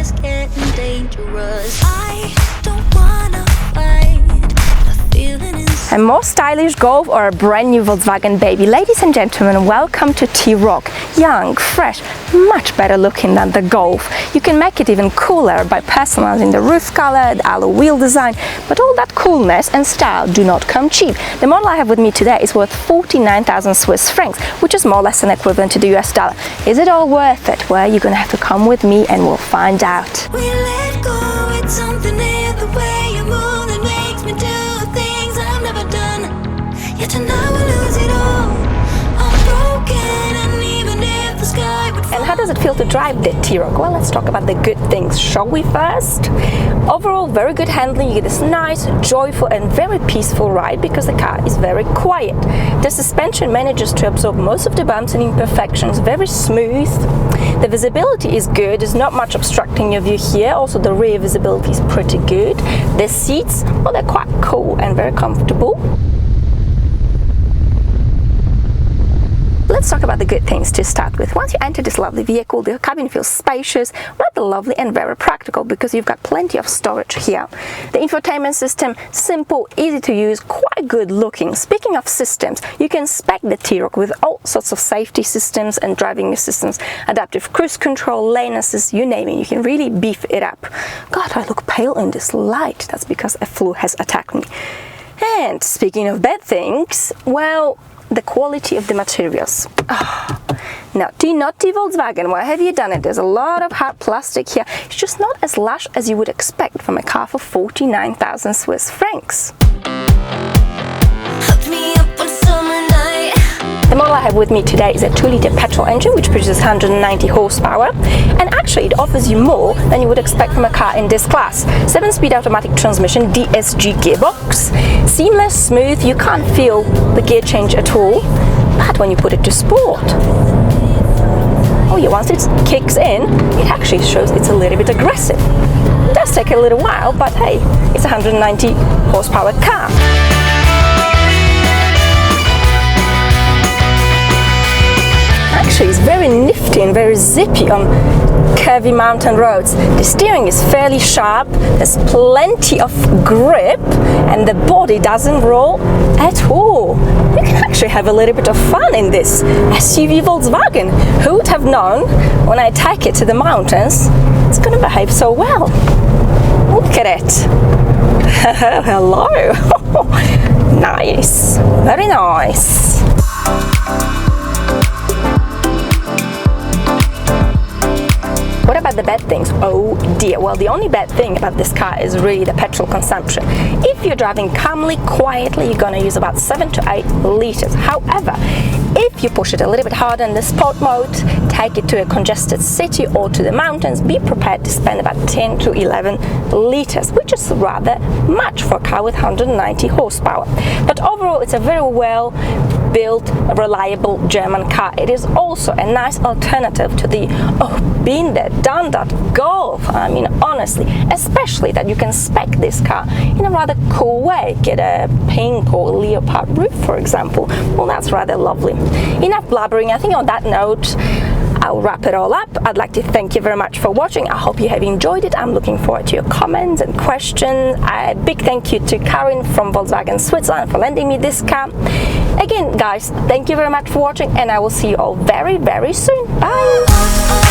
is getting dangerous. I don't wanna fight the feeling inside. A more stylish Golf or a brand new Volkswagen baby? Ladies and gentlemen, welcome to T Roc. Young, fresh, much better looking than the Golf. You can make it even cooler by personalizing the roof color, the alloy wheel design, but all that coolness and style do not come cheap. The model I have with me today is worth 49,000 Swiss francs, which is more or less an equivalent to the US dollar. Is it all worth it? Well, you're gonna have to come with me and we'll find out. We let go, it's something in the way you move that makes me do things I've never done. Yet tonight we lose it all. I'm broken, and even if the sky would fall. And how does it feel to drive the T Roc? Well, let's talk about the good things, shall we first? Overall, very good handling. You get this nice, joyful and very peaceful ride because the car is very quiet. The suspension manages to absorb most of the bumps and imperfections, very smooth. The visibility is good, there's not much obstructing your view here. Also, the rear visibility is pretty good. The seats, well, they're quite cool and very comfortable. Let's talk about the good things to start with. Once you enter this lovely vehicle, the cabin feels spacious, rather lovely and very practical because you've got plenty of storage here. The infotainment system, simple, easy to use, quite good looking. Speaking of systems, you can spec the T Roc with all sorts of safety systems and driving assistance, adaptive cruise control, lane assist, you name it. You can really beef it up. God, I look pale in this light. That's because a flu has attacked me. And speaking of bad things, well, the quality of the materials. Now, not the Volkswagen, why have you done it? There's a lot of hard plastic here. It's just not as lush as you would expect from a car for 49,000 Swiss francs. Hook me up on summer night. The model I have with me today is a 2-liter petrol engine which produces 190 horsepower, and actually it offers you more than you would expect from a car in this class. 7-speed automatic transmission, DSG gearbox, seamless, smooth, you can't feel the gear change at all, but when you put it to sport, oh yeah, once it kicks in, it actually shows it's a little bit aggressive. It does take a little while, but hey, it's a 190 horsepower car. Actually, it's very nifty and very zippy on curvy mountain roads. The steering is fairly sharp, there's plenty of grip, and the body doesn't roll at all. You can actually have a little bit of fun in this SUV Volkswagen. Who would have known when I take it to the mountains, it's going to behave so well. Look at it. Hello. Nice. Very nice. What about the bad things? Oh dear. Well, the only bad thing about this car is really the petrol consumption. If you're driving calmly, quietly, you're going to use about 7 to 8 liters. However, if you push it a little bit harder in the sport mode, take it to a congested city or to the mountains, be prepared to spend about 10 to 11 liters, which is rather much for a car with 190 horsepower. But overall, it's a very well built, reliable German car. It is also a nice alternative to the been there, done that Golf. I mean, honestly, especially that you can spec this car in a rather cool way. Get a pink or leopard roof, for example. Well, that's rather lovely. Enough blabbering. I think on that note, I'll wrap it all up. I'd like to thank you very much for watching. I hope you have enjoyed it. I'm looking forward to your comments and questions. A big thank you to Karin from Volkswagen Switzerland for lending me this car. Again, guys, thank you very much for watching, and I will see you all very, very soon. Bye!